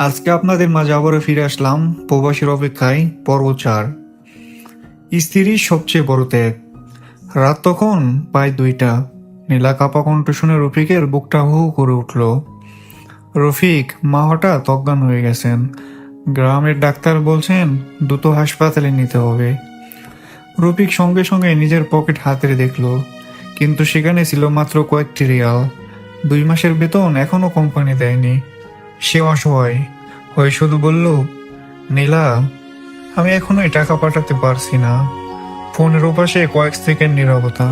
আজকে আপনাদের মাঝে আবারও ফিরে আসলাম প্রবাসীর অপেক্ষায় পর্ব 4। স্ত্রীর সবচেয়ে বড় ত্যাগ। রাত তখন প্রায় 2টা। নীলা কাপা কণ্ঠ শুনে রফিকের বুকটা হু হু করে উঠল। রফিক, মা হঠাৎ অজ্ঞান হয়ে গেছেন। গ্রামের ডাক্তার বলছেন দ্রুত হাসপাতালে নিতে হবে। রফিক সঙ্গে সঙ্গে নিজের পকেট হাতে দেখল, কিন্তু সেখানে ছিল মাত্র কয়েকটি রিয়াল। 2 মাসের বেতন এখনো কোম্পানি দেয়নি। সে অসহায় হয়ে শুধু বলল, নীলা, আমি এখনো এই টাকা পাঠাতে পারছি না। ফোনের ওপাশে কয়েক সেকেন্ড নীরবতা।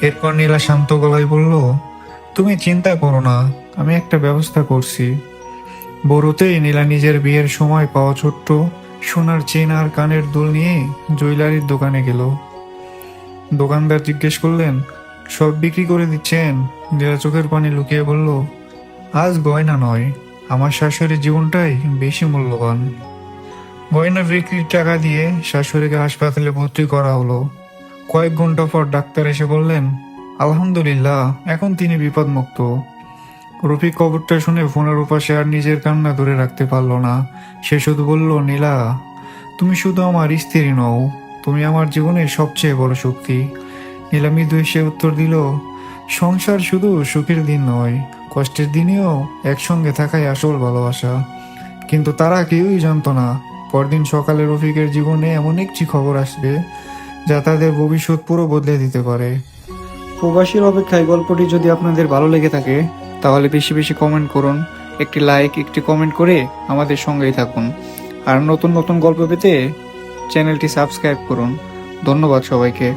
এরপর নীলা শান্ত গলায় বলল, তুমি চিন্তা করো না, আমি একটা ব্যবস্থা করছি। বড়তেই নীলা নিজের বিয়ের সময় পাওয়া ছোট্ট সোনার চেন আর কানের দুল নিয়ে জুয়েলারির দোকানে গেল। দোকানদার জিজ্ঞেস করলেন, সব বিক্রি করে দিচ্ছেন? নীলা চোখের পানি লুকিয়ে বলল, আজ গয়না নয়, আমার শাশুড়ির জীবনটাই বেশি মূল্যবান। গয়না বিক্রির টাকা দিয়ে শাশুড়িকে হাসপাতালে ভর্তি করা হলো। কয়েক ঘন্টা পর ডাক্তার এসে বললেন, আলহামদুলিল্লাহ, এখন তিনি বিপদমুক্ত। রফিক খবরটা শুনে ফোনের উপাশে আর নিজের কান্না ধরে রাখতে পারল না। সে শুধু বলল, নীলা, তুমি শুধু আমার স্ত্রী নও, তুমি আমার জীবনের সবচেয়ে বড় শক্তি। নীলা মৃদু এসে উত্তর দিল, সংসার শুধু সুখের দিন নয়, কষ্টের দিনেও একসঙ্গে থাকাই আসল ভালোবাসা। কিন্তু তারা কেউই জানতো না, পরদিন সকালে রফিকের জীবনে এমন একটি খবর আসবে যা তাদের ভবিষ্যৎ পুরো বদলে দিতে পারে। প্রবাসীর অপেক্ষায় গল্পটি যদি আপনাদের ভালো লেগে থাকে তাহলে বেশি বেশি কমেন্ট করুন, একটি লাইক, একটি কমেন্ট করে আমাদের সঙ্গেই থাকুন। আর নতুন নতুন গল্প পেতে চ্যানেলটি সাবস্ক্রাইব করুন। ধন্যবাদ সবাইকে।